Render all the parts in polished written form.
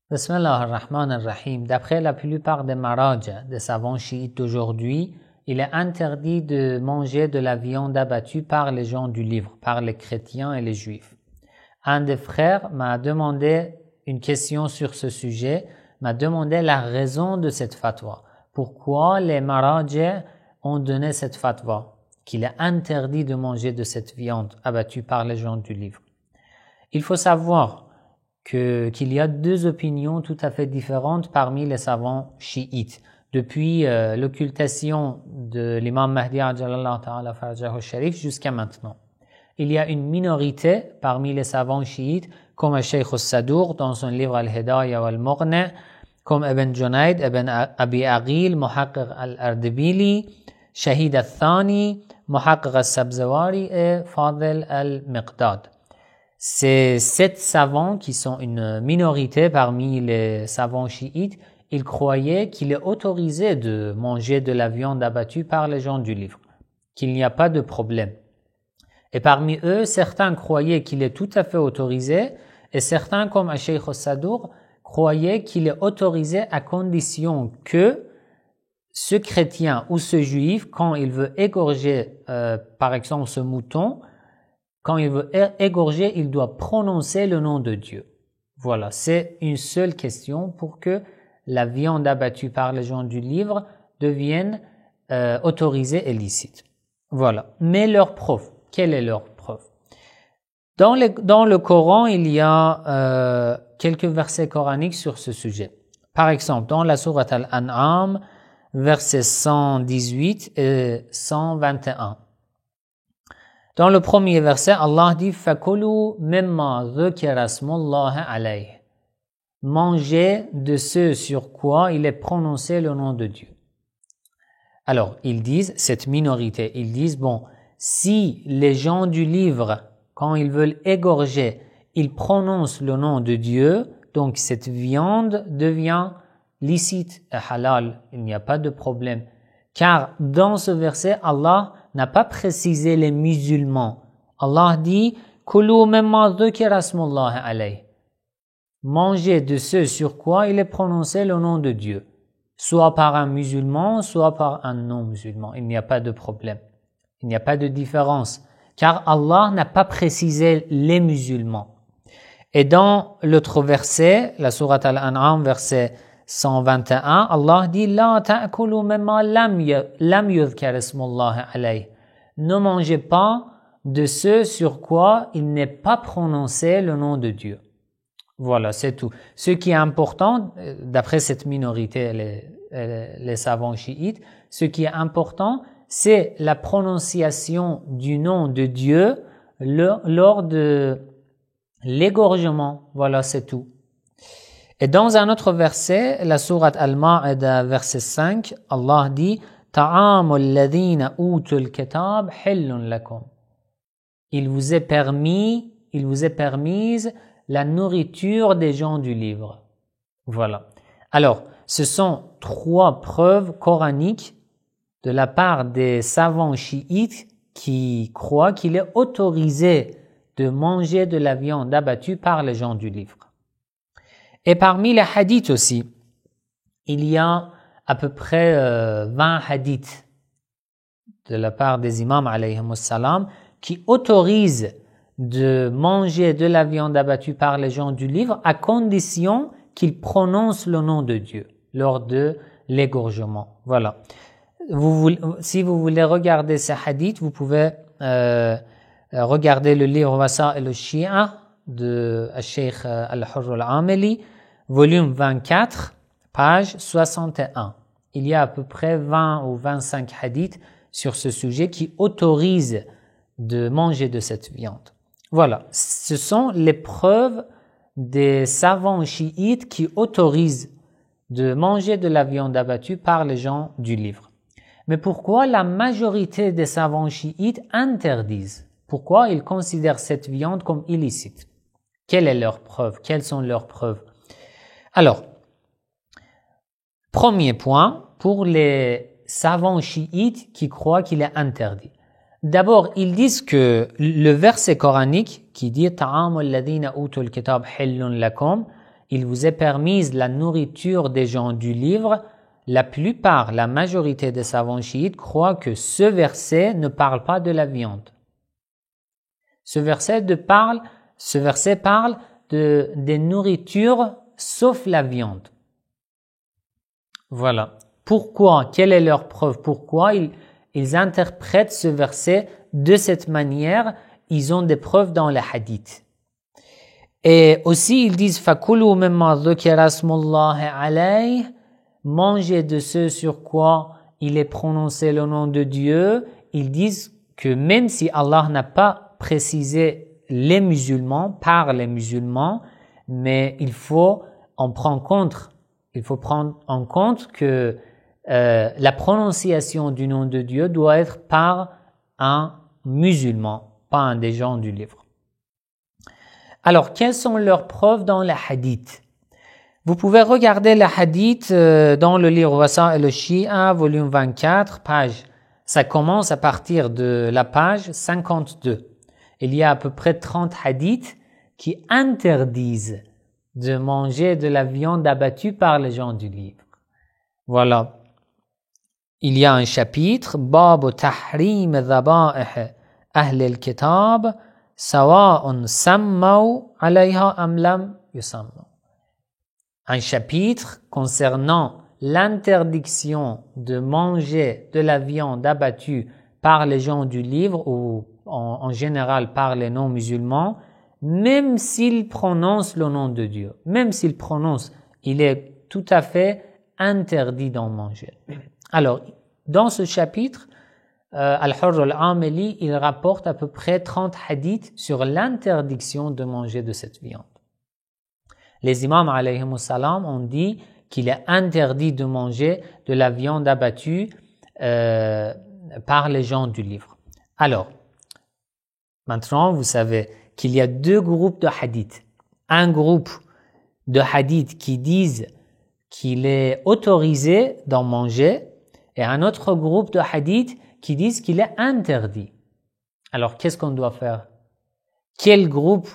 Bismillah ar-Rahman ar-Rahim. D'après la plupart des maraja, des savants chiites d'aujourd'hui, il est interdit de manger de la viande abattue par les gens du livre, par les chrétiens et les juifs. Un des frères m'a demandé une question sur ce sujet, m'a demandé la raison de cette fatwa. Pourquoi les maraja ont donné cette fatwa, qu'il est interdit de manger de cette viande abattue par les gens du livre. Il faut savoir qu'il y a deux opinions tout à fait différentes parmi les savants chiites. Depuis l'occultation de l'imam Mahdi ajallahu ta'ala farajahu sharif jusqu'à maintenant. Il y a une minorité parmi les savants chiites, comme al-Shaykh al-Sadour dans son livre Al-Hidayah wal-Mughni, comme Ibn Junayd, Ibn Abi Aqil, Muhaqqiq al-Ardebili, Shahid al-Thani, Muhaqqiq al-Sabzawari et Fadil al-Miqdad. Ces 7 savants qui sont une minorité parmi les savants chiites, ils croyaient qu'il est autorisé de manger de la viande abattue par les gens du livre, qu'il n'y a pas de problème. Et parmi eux, certains croyaient qu'il est tout à fait autorisé et certains, comme al-Shaykh al-Sadour, croyaient qu'il est autorisé à condition que ce chrétien ou ce juif, quand il veut égorger par exemple ce mouton, quand il veut égorger, il doit prononcer le nom de Dieu. Voilà, c'est une seule question pour que la viande abattue par les gens du livre devienne autorisée et licite. Voilà. Mais leur preuve, quelle est leur preuve? Dans le Coran, il y a quelques versets coraniques sur ce sujet. Par exemple, dans la sourate Al-An'am, versets 118 et 121. Dans le premier verset, Allah dit « Fakulu mimma dhukira smullahi alayhi » Mangez de ce sur quoi il est prononcé le nom de Dieu. Alors, ils disent, cette minorité, ils disent, bon, si les gens du livre, quand ils veulent égorger, ils prononcent le nom de Dieu, donc cette viande devient licite et halal, il n'y a pas de problème. Car dans ce verset, Allah n'a pas précisé les musulmans. Allah dit « Kulu mimma dhukira smullahi alayhi » Mangez de ce sur quoi il est prononcé le nom de Dieu, soit par un musulman, soit par un non-musulman. Il n'y a pas de problème. Il n'y a pas de différence, car Allah n'a pas précisé les musulmans. Et dans l'autre verset, la sourate Al-An'am, verset 121, Allah dit « La ta'kulu mimma lam yudhkar ismullahi alayhi » Ne mangez pas de ce sur quoi il n'est pas prononcé le nom de Dieu. Voilà, c'est tout. Ce qui est important, d'après cette minorité, les savants chiites, ce qui est important, c'est la prononciation du nom de Dieu lors de l'égorgement. Voilà, c'est tout. Et dans un autre verset, la sourate Al-Ma'ida, verset 5, Allah dit « Ta'amul ladhina utul kitab hillun lakum » Il vous est permise la nourriture des gens du livre. Voilà. Alors, ce sont 3 preuves coraniques de la part des savants chiites qui croient qu'il est autorisé de manger de la viande abattue par les gens du livre. Et parmi les hadiths aussi, il y a à peu près 20 hadiths de la part des imams alayhimus salam qui autorisent de manger de la viande abattue par les gens du livre à condition qu'ils prononcent le nom de Dieu lors de l'égorgement. Voilà. Si vous voulez regarder ces hadiths, vous pouvez regarder le livre Wasa'il al-Shi'a de Cheikh Al-Hurr al-Amili, volume 24, page 61. Il y a à peu près 20 ou 25 hadiths sur ce sujet qui autorisent de manger de cette viande. Voilà, ce sont les preuves des savants chiites qui autorisent de manger de la viande abattue par les gens du livre. Mais pourquoi la majorité des savants chiites interdisent? Pourquoi ils considèrent cette viande comme illicite? Quelle est leur preuve? Quelles sont leurs preuves? Alors, premier point, pour les savants chiites qui croient qu'il est interdit. D'abord, ils disent que le verset coranique qui dit « Ta'amul ladhina utul kitab hillun lakum » il vous est permise la nourriture des gens du livre, la majorité des savants chiites croient que ce verset ne parle pas de la viande. Ce verset parle des nourritures sauf la viande. Voilà. Pourquoi? Quelle est leur preuve? Pourquoi ils interprètent ce verset de cette manière? Ils ont des preuves dans les hadiths. Et aussi, ils disent فَكُلُوا مِمَّا ذُكِرَ اسْمُ اللَّهِ عَلَيْهِ, mangez de ce sur quoi il est prononcé le nom de Dieu. Ils disent que même si Allah n'a pas précisé les musulmans, par les musulmans, mais il faut prendre en compte que la prononciation du nom de Dieu doit être par un musulman, pas un des gens du livre. Alors, quelles sont leurs preuves dans les hadiths? Vous pouvez regarder les hadiths dans le livre Wasa'il al-Shi'a, volume 24, ça commence à partir de la page 52. Il y a à peu près 30 hadiths qui interdisent de manger de la viande abattue par les gens du livre. Voilà. Il y a un chapitre, Bab tahrim dhaba'ih ahl al-kitab, sawa'un sammaw alayha am lam yusammaw. Un chapitre concernant l'interdiction de manger de la viande abattue par les gens du livre ou en général par les non-musulmans, même s'ils prononcent le nom de Dieu. Même s'ils prononcent, il est tout à fait interdit d'en manger. Alors, dans ce chapitre, Al-Hurr al-Amili, il rapporte à peu près 30 hadiths sur l'interdiction de manger de cette viande. Les imams alayhimus salam ont dit qu'il est interdit de manger de la viande abattue par les gens du livre. Alors, maintenant, vous savez qu'il y a deux groupes de hadiths. Un groupe de hadiths qui disent qu'il est autorisé d'en manger et un autre groupe de hadiths qui disent qu'il est interdit. Alors, qu'est-ce qu'on doit faire? Quel groupe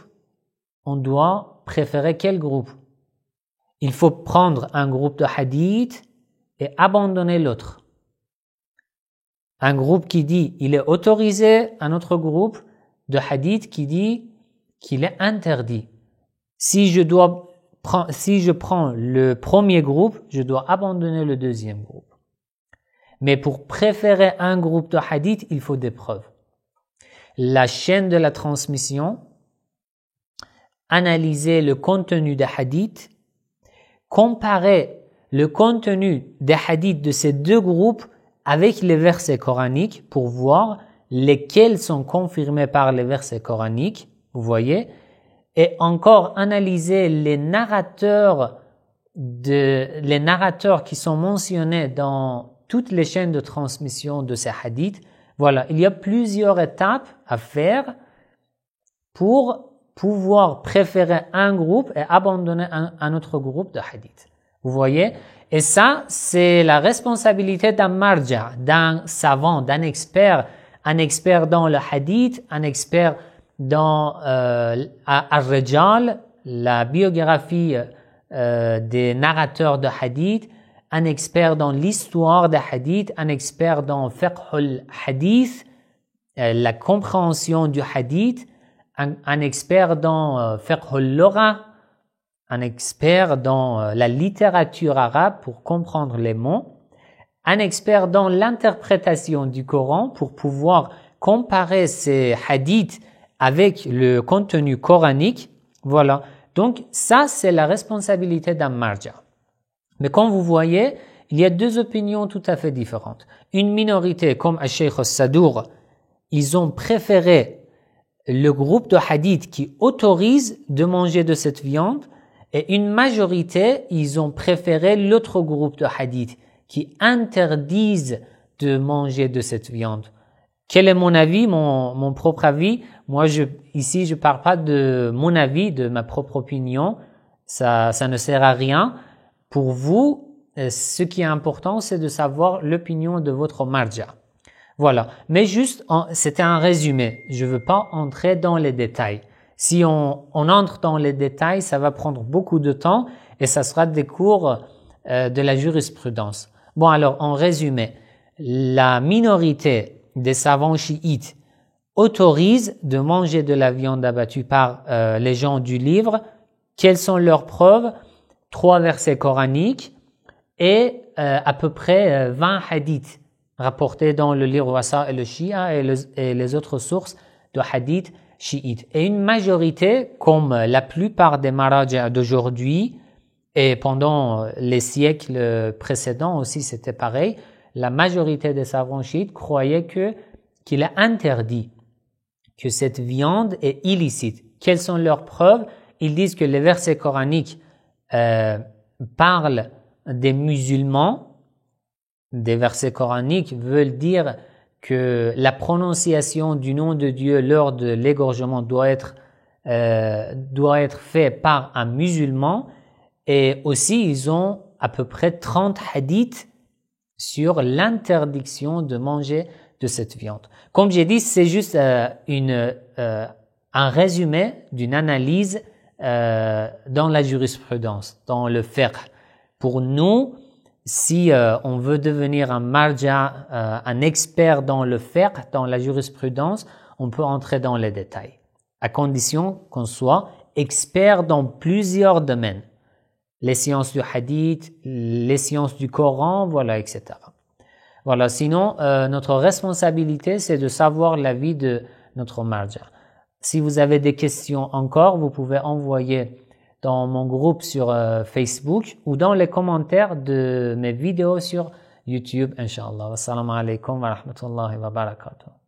on doit préférer? Quel groupe? Il faut prendre un groupe de hadiths et abandonner l'autre. Un groupe qui dit il est autorisé, un autre groupe de hadiths qui dit qu'il est interdit. Si je prends le premier groupe, je dois abandonner le deuxième groupe. Mais pour préférer un groupe de hadiths, il faut des preuves. La chaîne de la transmission, analyser le contenu des hadiths, comparer le contenu des hadiths de ces deux groupes avec les versets coraniques pour voir lesquels sont confirmés par les versets coraniques, vous voyez, et encore analyser les narrateurs qui sont mentionnés dans toutes les chaînes de transmission de ces hadiths. Voilà, il y a plusieurs étapes à faire pour pouvoir préférer un groupe et abandonner un autre groupe de hadiths. Vous voyez? Et ça, c'est la responsabilité d'un marja, d'un savant, d'un expert, un expert dans le hadith, un expert dans Ar-Rijal, la biographie des narrateurs de hadith, un expert dans l'histoire des hadiths, un expert dans Fiqh al-Hadith, la compréhension du hadith, un expert dans Fiqh al-Lugha, un expert dans la littérature arabe pour comprendre les mots, un expert dans l'interprétation du Coran pour pouvoir comparer ces hadiths avec le contenu coranique. Voilà. Donc, ça, c'est la responsabilité d'un marja. Mais comme vous voyez, il y a deux opinions tout à fait différentes. Une minorité, comme Al-Sheikh al-Sadour, ils ont préféré le groupe de hadith qui autorise de manger de cette viande, et une majorité, ils ont préféré l'autre groupe de hadith qui interdisent de manger de cette viande. Quel est mon avis, mon propre avis? Moi, ici, je parle pas de mon avis, de ma propre opinion. Ça ne sert à rien. Pour vous, ce qui est important, c'est de savoir l'opinion de votre marja. Voilà. Mais juste, c'était un résumé. Je veux pas entrer dans les détails. Si on entre dans les détails, ça va prendre beaucoup de temps et ça sera des cours de la jurisprudence. Bon, alors, en résumé, la minorité des savants chiites autorise de manger de la viande abattue par les gens du livre. Quelles sont leurs preuves? 3 versets coraniques et à peu près 20 hadiths rapportés dans le livre Wasa et le Shia et les autres sources de hadiths chiites. Et une majorité, comme la plupart des maraja d'aujourd'hui, et pendant les siècles précédents aussi c'était pareil, la majorité des savants chiites croyaient qu'il est interdit, que cette viande est illicite. Quelles sont leurs preuves? Ils disent que les versets coraniques parlent des musulmans. Des versets coraniques veulent dire que la prononciation du nom de Dieu lors de l'égorgement doit être fait par un musulman. Et aussi, ils ont à peu près 30 hadiths sur l'interdiction de manger de cette viande. Comme j'ai dit, c'est juste un résumé d'une analyse dans la jurisprudence, dans le fiqh. Pour nous, si on veut devenir un marja, un expert dans le fiqh, dans la jurisprudence, on peut entrer dans les détails, à condition qu'on soit expert dans plusieurs domaines. Les sciences du hadith, les sciences du Coran, voilà, etc. Voilà, sinon, notre responsabilité, c'est de savoir la vie de notre marja. Si vous avez des questions encore, vous pouvez envoyer dans mon groupe sur Facebook ou dans les commentaires de mes vidéos sur YouTube, Inch'Allah. Wassalamu alaikum wa rahmatullahi wa barakatuh.